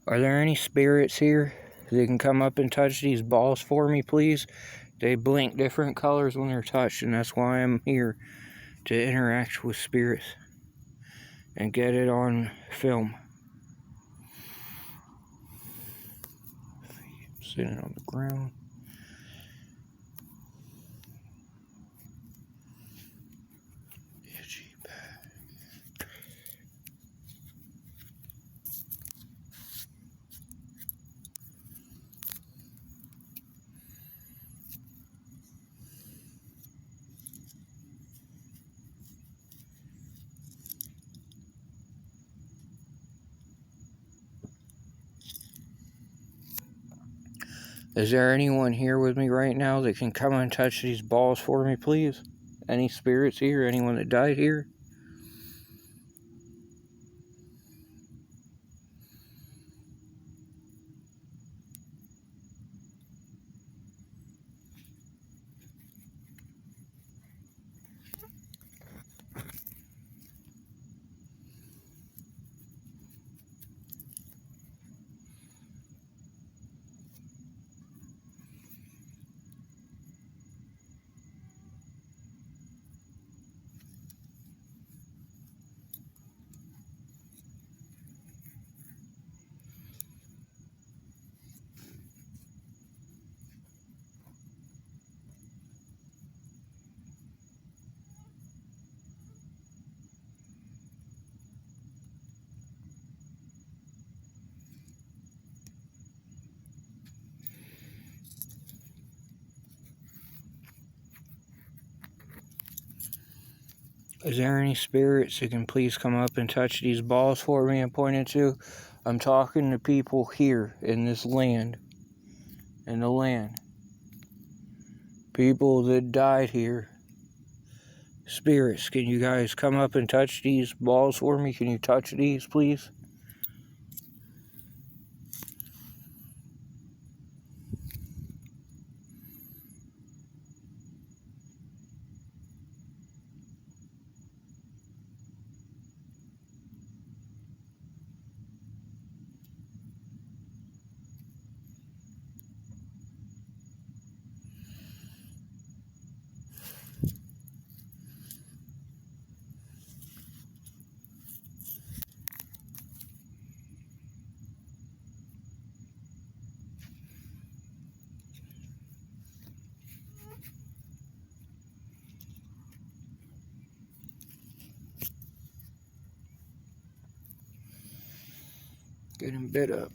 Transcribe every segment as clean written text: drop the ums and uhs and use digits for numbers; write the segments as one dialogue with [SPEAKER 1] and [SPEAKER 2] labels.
[SPEAKER 1] Are there any spirits here that can come up and touch these balls for me, please? They blink different colors when they're touched, and that's why I'm here, to interact with spirits and get it on film. Sitting on the ground. Is there anyone here with me right now that can come and touch these balls for me, please? Any spirits here? Anyone that died here? Is there any spirits that can please come up and touch these balls for me? I'm pointing to. I'm talking to people here in this land. In the land. People that died here. Spirits, can you guys come up and touch these balls for me? Can you touch these, please? Get him bit up.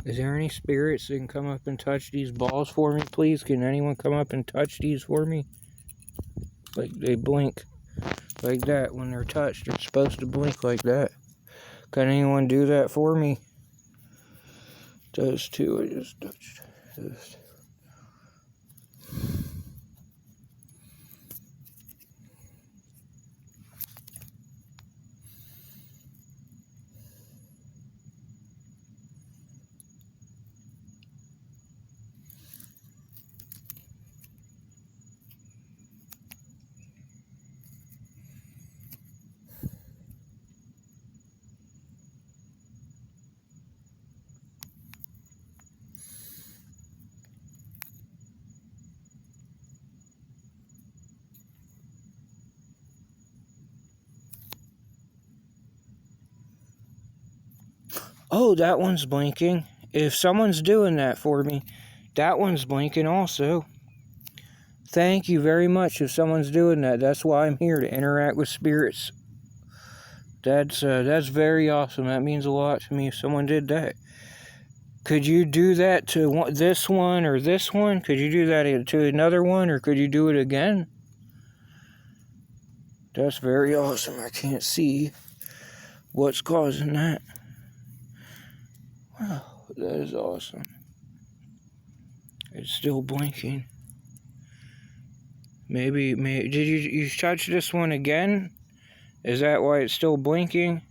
[SPEAKER 1] Is there any spirits that can come up and touch these balls for me, please? Can anyone come up and touch these for me? Like, they blink like that when they're touched. They're supposed to blink like that. Can anyone do that for me? Those two I just touched. Those. Oh, that one's blinking. If someone's doing that for me, that one's blinking also. Thank you very much if someone's doing that. That's why I'm here, to interact with spirits. That's very awesome. That means a lot to me if someone did that. Could you do that to this one or this one? Could you do that to another one, or could you do it again? That's very awesome. I can't see what's causing that. Wow, that is awesome. It's still blinking. Maybe did you touch this one again? Is that why it's still blinking?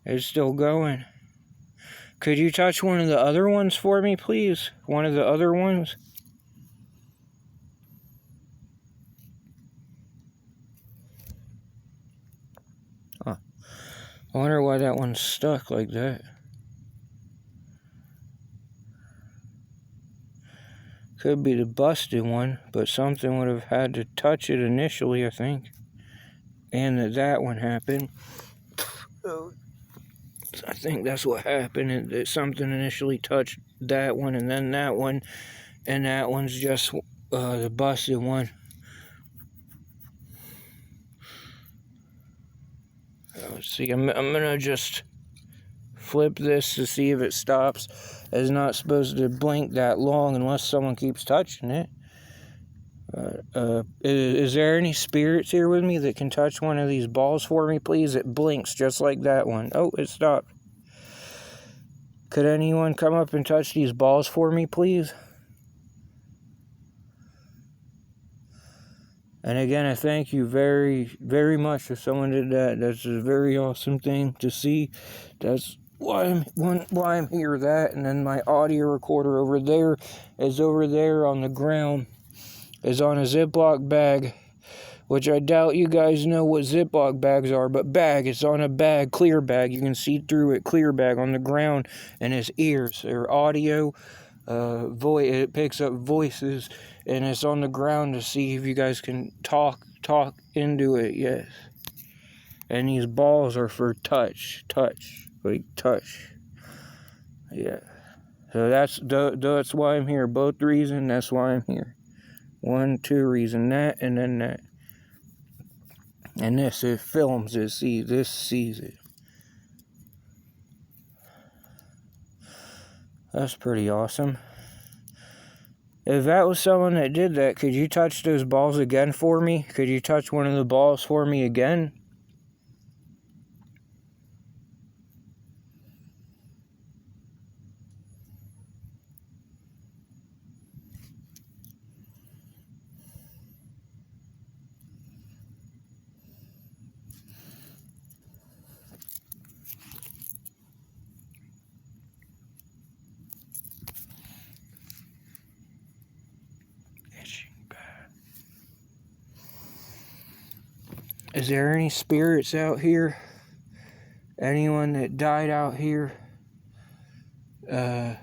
[SPEAKER 1] It's still going. Could you touch one of the other ones for me, please? One of the other ones? Huh. I wonder why that one's stuck like that. Could be the busted one, but something would have had to touch it initially, I think. And that one happened. I think that's what happened. That something initially touched that one, and then that one, and that one's just the busted one. Let's see. I'm gonna just flip this to see if it stops. It's not supposed to blink that long unless someone keeps touching it. Is there any spirits here with me that can touch one of these balls for me, please? It blinks just like that one. Oh, it stopped. Could anyone come up and touch these balls for me, please? And again, I thank you very, very much if someone did that. That's a very awesome thing to see. That's why I'm here. That, and then my audio recorder over there is over there on the ground. Is on a Ziploc bag, which I doubt you guys know what Ziploc bags are, but it's on a bag, clear bag. You can see through it, clear bag on the ground, and his ears, or audio, it picks up voices, and it's on the ground to see if you guys can talk into it, yes. And these balls are for touch, yeah. So that's why I'm here, both reasons, that's why I'm here. 1, 2 reason, that, and then that. And this, it films it, sees it. That's pretty awesome. If that was someone that did that, could you touch those balls again for me? Could you touch one of the balls for me again? Is there any spirits out here? Anyone that died out here? That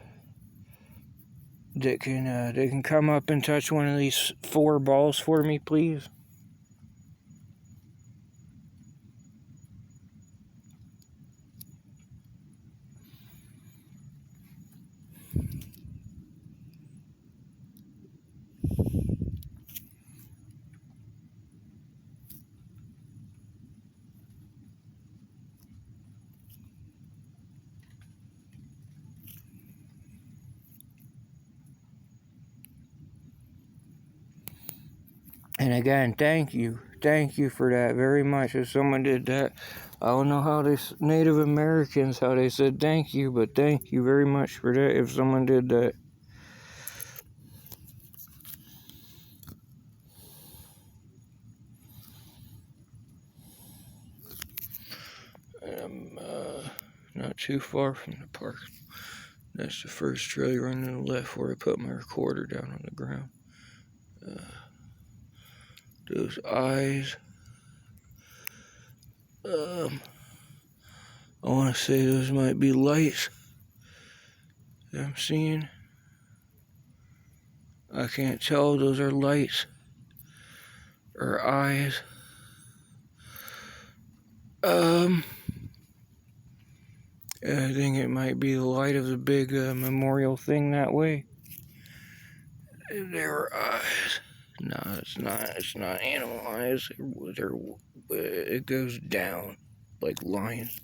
[SPEAKER 1] can come up and touch one of these 4 balls for me, please? And again, thank you for that very much. If someone did that, I don't know how this Native Americans, how they said thank you, but thank you very much for that if someone did that. I'm not too far from the park. That's the first trail you run to the left where I put my recorder down on the ground. Those eyes. I want to say those might be lights that I'm seeing. I can't tell those are lights or eyes. I think it might be the light of the big memorial thing that way. There are eyes. No, it's not. It's not animal eyes. It goes down. like lions.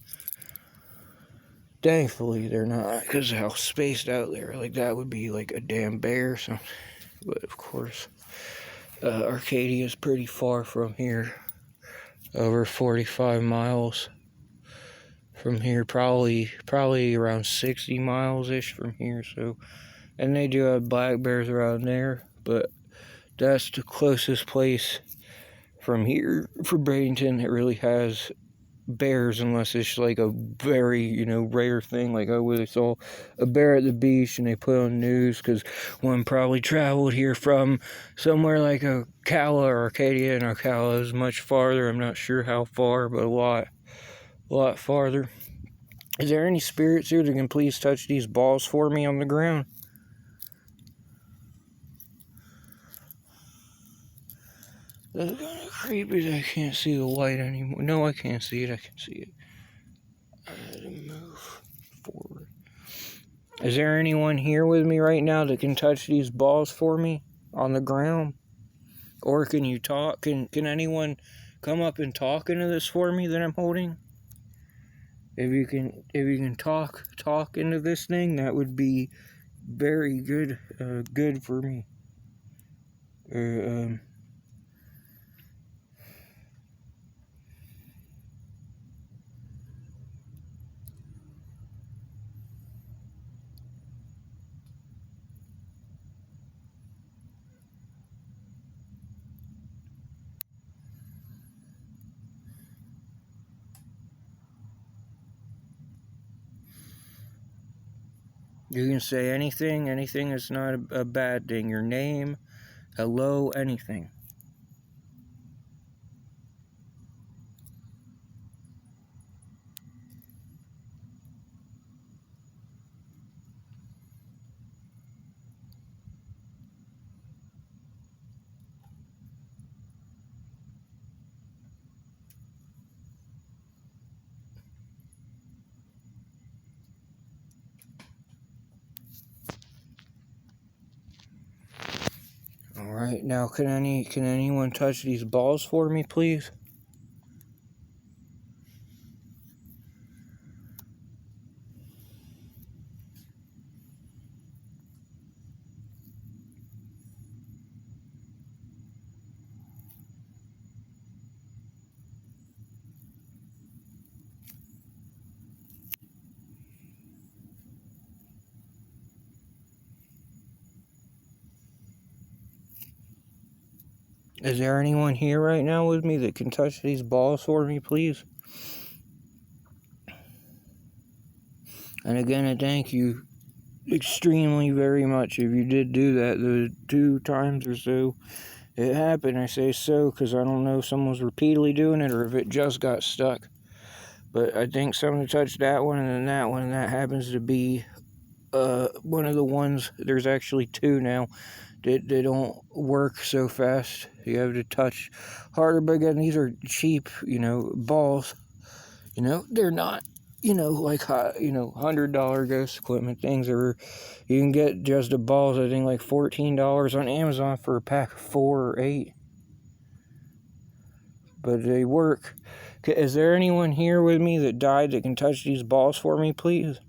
[SPEAKER 1] Thankfully, they're not, because how spaced out they are. Like, that would be like a damn bear or something. But, of course, Arcadia is pretty far from here. Over 45 miles from here. Probably around 60 miles-ish from here. So, and they do have black bears around there. But that's the closest place from here for Bradenton that really has bears, unless it's like a very, rare thing. Like, I really saw a bear at the beach and they put on the news, because one probably traveled here from somewhere like Ocala or Arcadia, and Ocala is much farther. I'm not sure how far, but a lot farther. Is there any spirits here that can please touch these balls for me on the ground? That's kind of creepy that I can't see the light anymore. No, I can't see it. I can see it. I had to move forward. Is there anyone here with me right now that can touch these balls for me on the ground? Or can you talk? Can anyone come up and talk into this for me that I'm holding? If you can talk into this thing, that would be very good. Good for me. You can say anything. Anything is not a bad thing. Your name, hello, anything. Alright, now can anyone touch these balls for me, please? Is there anyone here right now with me that can touch these balls for me, please? And again, I thank you extremely very much if you did do that the 2 times or so it happened. I say so because I don't know if someone's repeatedly doing it or if it just got stuck. But I think someone touched that one and then that one, and that happens to be one of the ones. There's actually 2 now. They don't work so fast. You have to touch harder. But again, these are cheap, balls. They're not, like, $100 ghost equipment things. Or you can get just the balls, I think, like $14 on Amazon for a pack of 4 or 8. But they work. Is there anyone here with me that died that can touch these balls for me, please?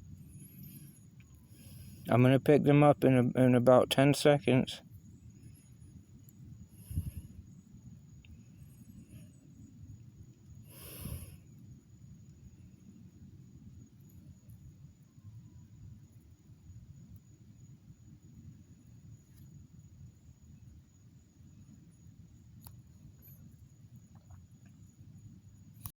[SPEAKER 1] I'm going to pick them up in about 10 seconds.